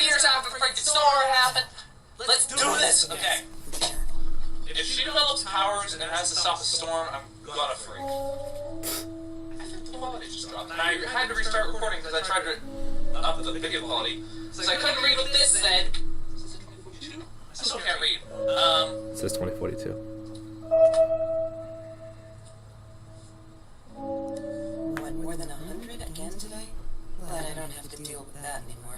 years after the freaking story happened. Let's do this. Okay. If she develops powers and has to stop the storm, I'm gonna freak. I think the quality just dropped. And I had to restart recording because I tried to up the video quality. So I couldn't read what this said. Is it 2042? I still can't read. It says 2042. What, more than 100 again today? Glad I don't have to deal with that anymore.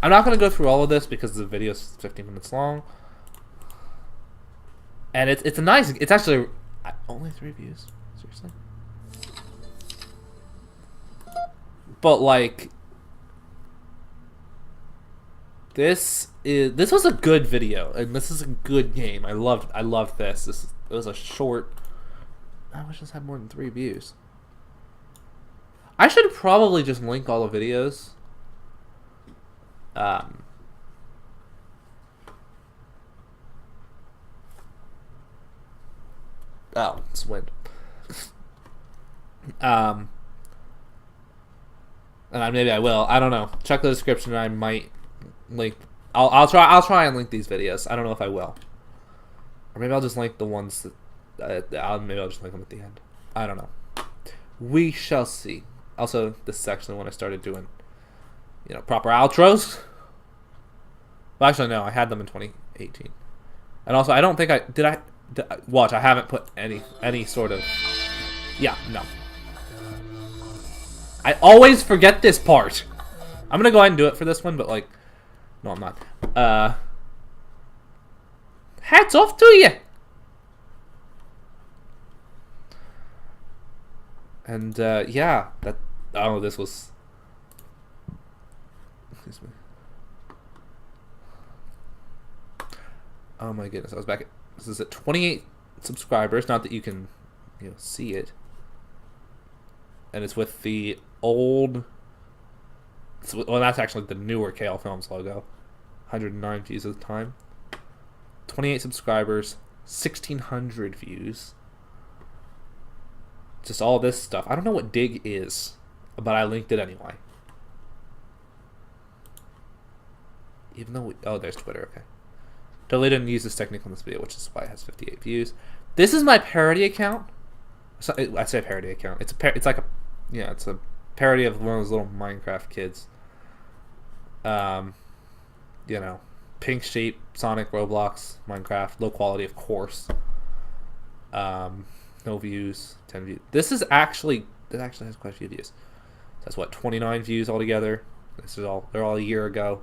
I'm not going to go through all of this because the video is 15 minutes long. And it's actually only 3 views. Seriously? But like, this was a good video, and this is a good game. I loved this. It was a short. I wish this had more than 3 views. I should probably just link all the videos. Oh, it's wind. And maybe I will. I don't know. Check the description. I might link. I'll try and link these videos. I don't know if I will. Or maybe I'll just link the ones that maybe I'll just link them at the end. I don't know. We shall see. Also, this is actually when I started doing, proper outros. Well, actually, no, I had them in 2018. And also, I don't think watch, I haven't put any sort of, yeah, no. I always forget this part. I'm gonna go ahead and do it for this one, but like, no, I'm not. Hats off to you. And yeah, this was. Excuse me. Oh my goodness, I was back at. This is at 28 subscribers. Not that you can, see it. And it's with the old. Well, that's actually the newer KL Films logo. 109 views at the time. 28 subscribers. 1,600 views. Just all this stuff. I don't know what Dig is, but I linked it anyway. Even though oh, there's Twitter. Okay. Totally didn't use this technique on this video, which is why it has 58 views. This is my parody account. So, I say parody account. It's like a it's a parody of one of those little Minecraft kids. Pink Sheep, Sonic, Roblox, Minecraft, low quality, of course. No views, 10 views. This actually has quite a few views. So that's what, 29 views altogether. They're all a year ago.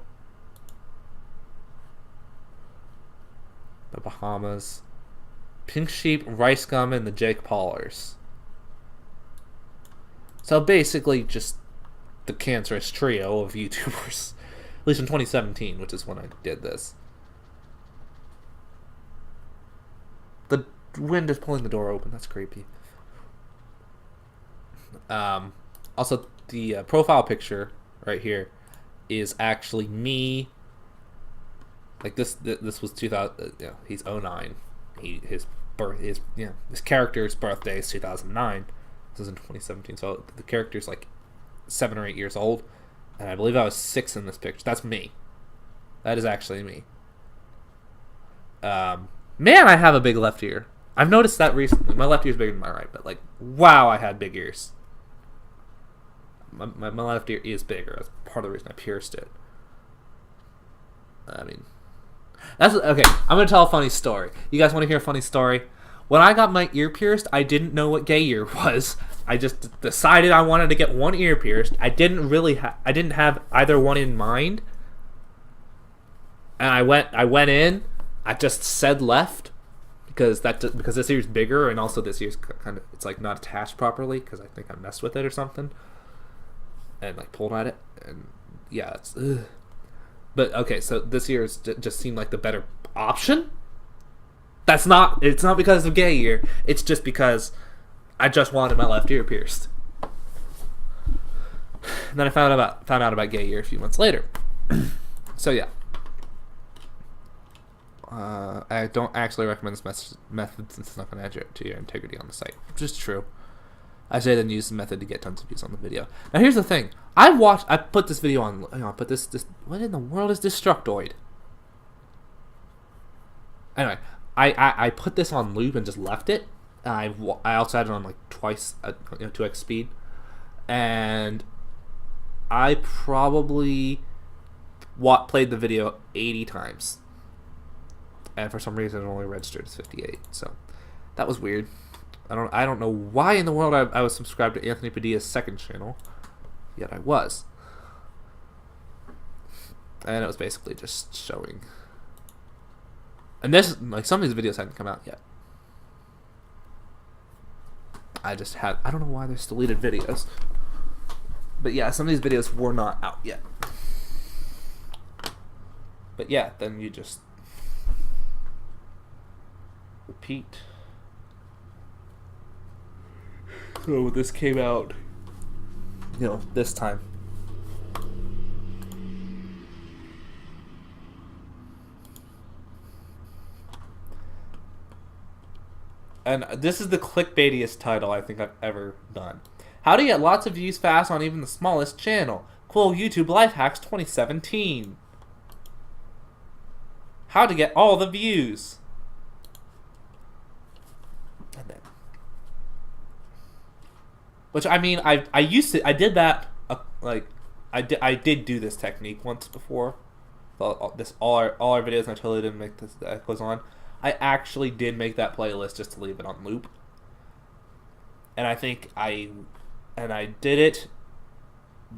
The Bahamas, Pink Sheep, Rice Gum, and the Jake Paulers. So basically, just the cancerous trio of YouTubers. At least in 2017, which is when I did this. The wind is pulling the door open. That's creepy. Also, the profile picture right here is actually me. Like this was 2000. He's 09. His character's birthday is 2009. This is in 2017, so the character's like 7 or 8 years old, and I believe I was 6 in this picture. That's me. That is actually me. Man, I have a big left ear. I've noticed that recently. My left ear is bigger than my right, but like, wow, I had big ears. My left ear is bigger. That's part of the reason I pierced it. I mean, that's okay. I'm gonna tell a funny story. You guys want to hear a funny story? When I got my ear pierced, I didn't know what gay ear was. I just decided I wanted to get one ear pierced. I didn't have either one in mind. And I went in. I just said left because this ear's bigger, and also this ear's kind of, it's like not attached properly because I think I messed with it or something, and like pulled at it, and yeah, it's. Ugh. But okay, so this ear just seemed like the better option. It's not because of gay ear. It's just because I just wanted my left ear pierced. And then I found out about gay ear a few months later. So yeah. I don't actually recommend this method since it's not going to add to your integrity on the site, which is true. I say then use the method to get tons of views on the video. Now here's the thing. I put this video on. I put this. What in the world is Destructoid? Anyway, I put this on loop and just left it. I also had it on like twice, 2x speed, and I probably played the video 80 times, and for some reason it only registered as 58. So that was weird. I don't know why in the world I was subscribed to Anthony Padilla's second channel, yet I was, and it was basically just showing. And this, like, some of these videos hadn't come out yet. I don't know why there's deleted videos. But yeah, some of these videos were not out yet. But yeah, then you just repeat. So this came out, this time. And this is the clickbaitiest title I think I've ever done. How to get lots of views fast on even the smallest channel. Cool YouTube life hacks 2017. How to get all the views. And then, which I mean, I did that. I did do this technique once before. All our videos, and I totally didn't make this that goes on. I actually did make that playlist just to leave it on loop, and I think I did it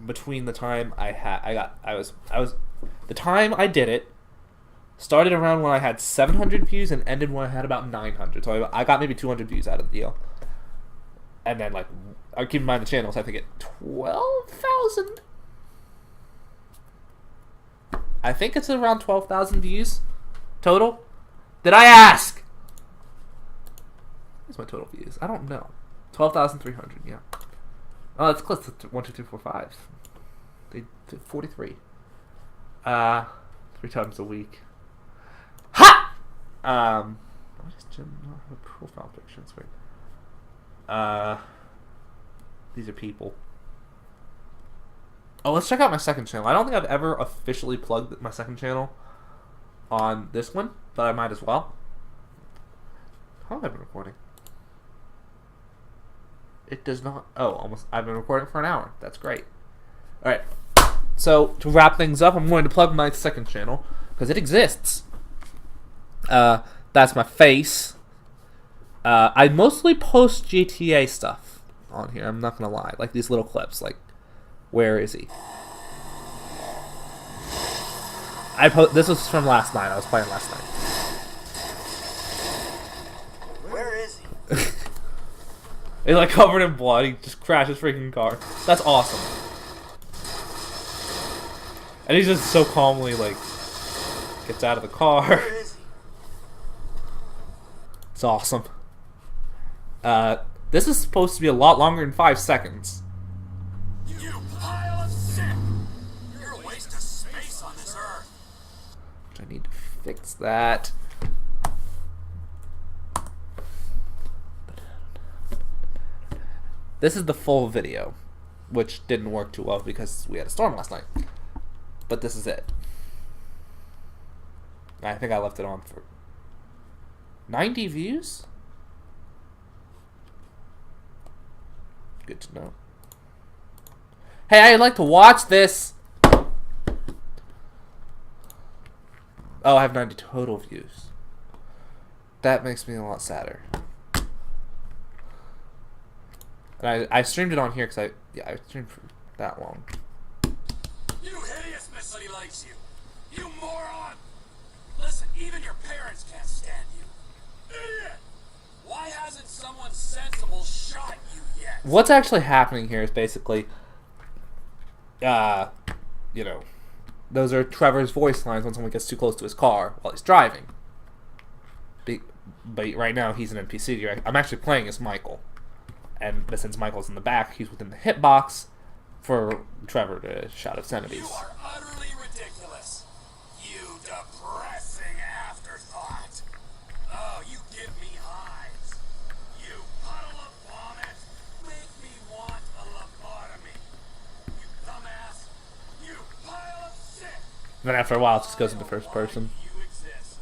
between the time the time I did it started around when I had 700 views and ended when I had about 900. So I got maybe 200 views out of the deal, and then I keep in mind the channels I think at 12,000. I think it's around 12,000 views total. Did I ask? What's my total views? I don't know. 12,300, yeah. Oh, that's close to 1, 2, 3, 4, 5. They did 43. 3 times a week. Ha! Why does Jim not have a profile picture? That's weird. These are people. Oh, let's check out my second channel. I don't think I've ever officially plugged my second channel on this one, but I might as well. How have I been recording? It does not... Oh, almost. I've been recording for an hour. That's great. Alright. So, to wrap things up, I'm going to plug my second channel, because it exists. That's my face. I mostly post GTA stuff on here, I'm not gonna lie. Like these little clips, like, where is he? This was from last night, I was playing last night. Where is he? He's like covered in blood, he just crashed his freaking car. That's awesome. And he's just so calmly, like, gets out of the car. Where is he? It's awesome. This is supposed to be a lot longer than 5 seconds. You pile of shit! You're a waste of space on this earth. I need to fix that. This is the full video, which didn't work too well because we had a storm last night. But this is it. I think I left it on for 90 views? Good to know. Hey, I'd like to watch this! Oh, I have 90 total views. That makes me a lot sadder. And I streamed it on here because I streamed for that long. You hideous miss that he likes you. You moron! Listen, even your parents can't stand you. Idiot! Why hasn't someone sensible shot you yet? What's actually happening here is basically, you know, those are Trevor's voice lines when someone gets too close to his car while he's driving. But right now he's an NPC. I'm actually playing as Michael. And since Michael's in the back, he's within the hitbox for Trevor to shout obscenities. You are utterly ridiculous. You depressing afterthought. Oh, you give me hives. You puddle of vomit. Make me want a lobotomy. You dumbass. You pile of shit. Then after a while, it just goes into first person. You exist.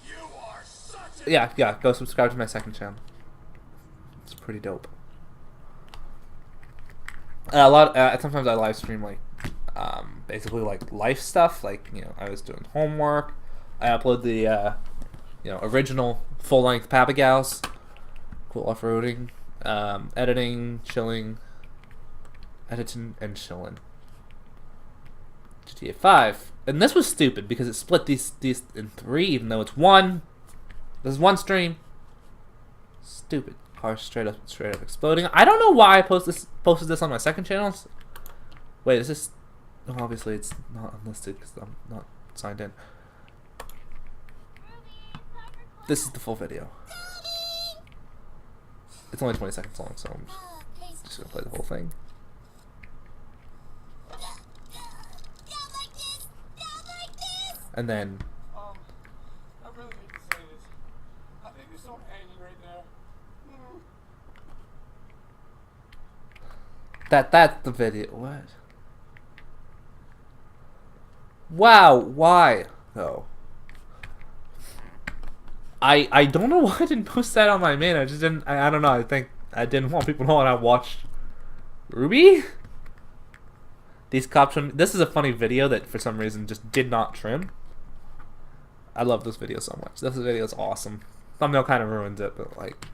You are such a... Yeah, go subscribe to my second channel. It's pretty dope. Sometimes I live stream like, basically like life stuff. Like, you know, I was doing homework. I upload the, original full-length Papagals. Cool off-roading. Editing, chilling. Editing and chilling. GTA 5. And this was stupid because it split these in 3, even though it's one. This is one stream. Stupid. Car straight up exploding. I don't know why I posted this on my second channel. Wait, is this... Oh, obviously it's not unlisted because I'm not signed in. This is the full video. It's only 20 seconds long, so I'm just gonna play the whole thing. And then... I really hate to say this. I think there's someone hanging right there. That's the video. What? Wow, why? Oh. I don't know why I didn't post that on my main. I just didn't. I don't know. I think I didn't want people to know when I watched Ruby. These cops. This is a funny video that for some reason just did not trim. I love this video so much. This video is awesome. Thumbnail kind of ruins it, but like.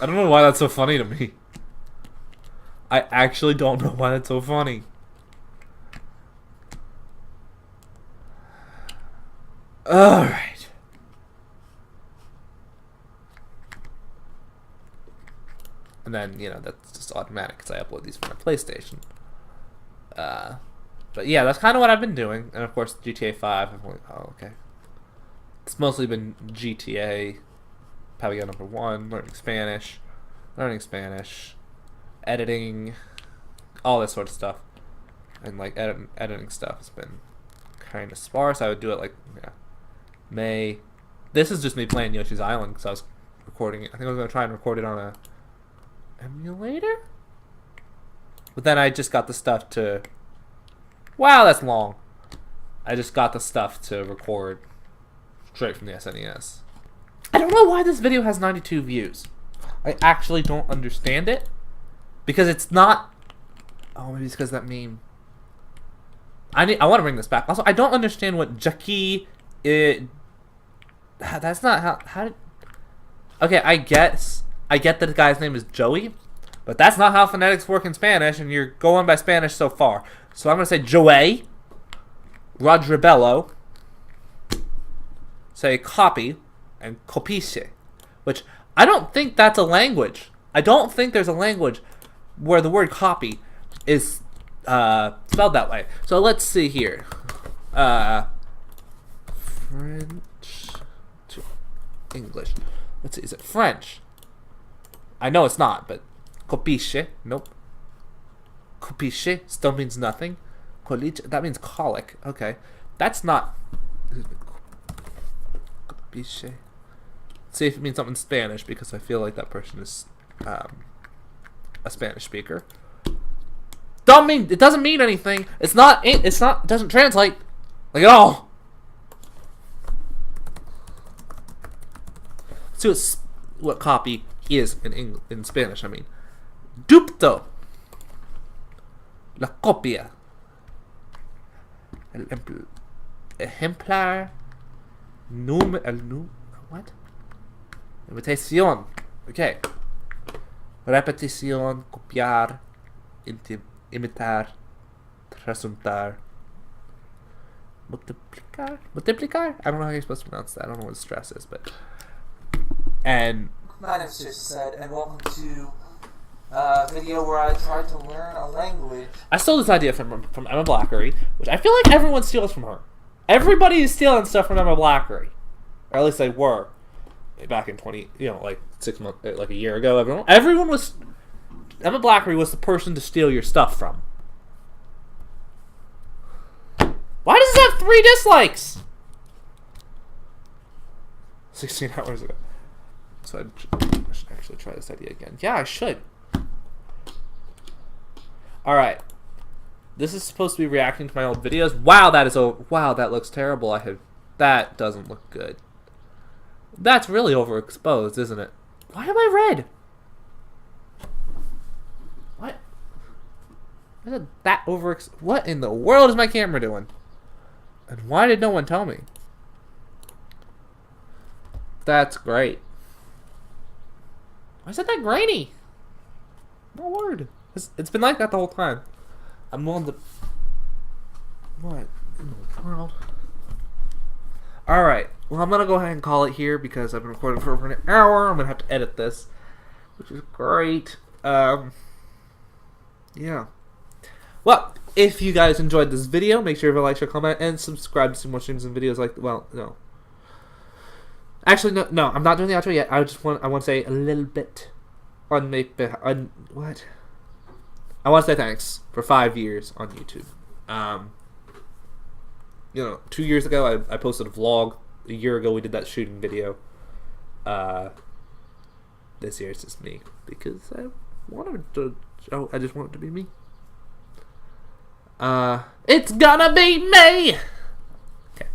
I don't know why that's so funny to me. I actually don't know why that's so funny. Alright. And then, you know, that's just automatic because I upload these from my PlayStation. But yeah, that's kind of what I've been doing. And of course, GTA 5. Oh, okay. It's mostly been GTA, Papagal number 1, learning Spanish, editing, all this sort of stuff. And like editing stuff has been kind of sparse. I would do it like May, This is just me playing Yoshi's Island because I was recording it. I think I was going to try and record it on a emulator? But then I just got the stuff to... Wow, that's long. I just got the stuff to record straight from the SNES. I don't know why this video has 92 views. I actually don't understand it. Because it's not... Oh, maybe it's because that meme. I want to bring this back. Also, I don't understand what Jackie... That's not how did... Okay, I get that the guy's name is Joey, but that's not how phonetics work in Spanish, and you're going by Spanish so far. So I'm going to say Joey, Rodribello, say copy, and copice, which I don't think that's a language. I don't think there's a language where the word copy is spelled that way. So let's see here. French to English. Let's see, is it French? I know it's not, but copiche, nope. Copiche still means nothing. Coliche, that means colic. Okay, that's not. Copiche. Let's see if it means something in Spanish because I feel like that person is a Spanish speaker. It doesn't mean anything. It doesn't translate like at all. So it's what copy is in Spanish. I mean, dupto, la copia, el ejemplar, what? Imitación. Okay. Repetición, copiar, imitar, presuntar, multiplicar. Multiplicar? I don't know how you're supposed to pronounce that. I don't know what stress is, but. And My name's just said, and welcome to a video where I tried to learn a language. I stole this idea from Emma Blackery, which I feel like everyone steals from her. Everybody is stealing stuff from Emma Blackery, or at least they were back in 20, like 6 months, like a year ago. Everyone was. Emma Blackery was the person to steal your stuff from. Why does it have 3 dislikes? 16 hours ago. So I should actually try this idea again. Yeah, I should. Alright. This is supposed to be reacting to my old videos. Wow, that looks terrible. That doesn't look good. That's really overexposed, isn't it? Why am I red? What? Why is it that what in the world is my camera doing? And why did no one tell me? That's great. Why is it that grainy? No word. It's been like that the whole time. I'm willing to... What in the world? Alright. Well, I'm going to go ahead and call it here because I've been recording for over an hour. I'm going to have to edit this, which is great. Yeah. Well, if you guys enjoyed this video, make sure to like, share, comment, and subscribe to see more streams and videos like... Well, no. Actually, no, I'm not doing the outro yet. I want to say a little bit on what? I want to say thanks for 5 years on YouTube. 2 years ago I posted a vlog. A year ago we did that shooting video. This year it's just me because I just want it to be me. It's gonna be me. Okay.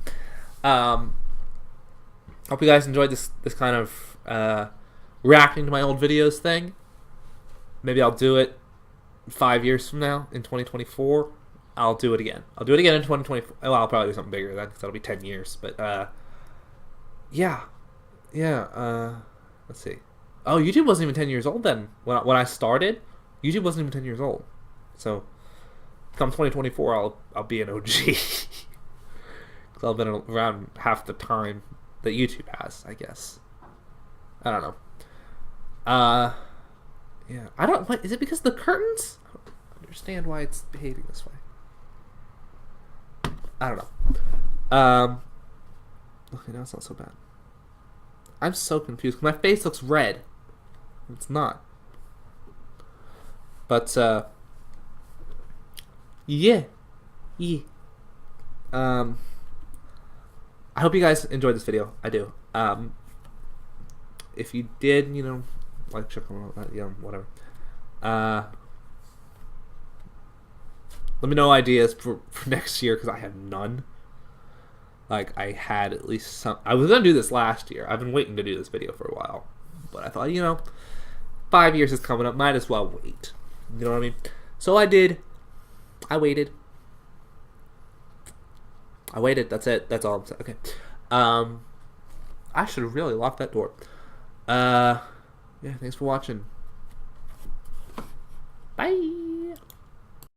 Hope you guys enjoyed this kind of reacting to my old videos thing. Maybe I'll do it 5 years from now in 2024. I'll do it again. I'll do it again in 2024. Well, I'll probably do something bigger then because that'll be 10 years. But yeah. Let's see. Oh, YouTube wasn't even 10 years old then. When I started, YouTube wasn't even 10 years old. So come 2024, I'll be an OG because I'll have been around half the time that YouTube has, I guess. I don't know. Yeah. What is it because of the curtains? I don't understand why it's behaving this way. I don't know. Okay, now it's not so bad. I'm so confused. My face looks red. It's not. But yeah. I hope you guys enjoyed this video. I do. If you did, you know, like, check them out, you know, whatever. Let me know ideas for next year, because I have none. Like, I had at least some. I was going to do this last year. I've been waiting to do this video for a while. But I thought, you know, 5 years is coming up. Might as well wait. You know what I mean? So I did. I waited. That's it. That's all I'm saying. Okay. I should have really locked that door. Yeah, thanks for watching. Bye.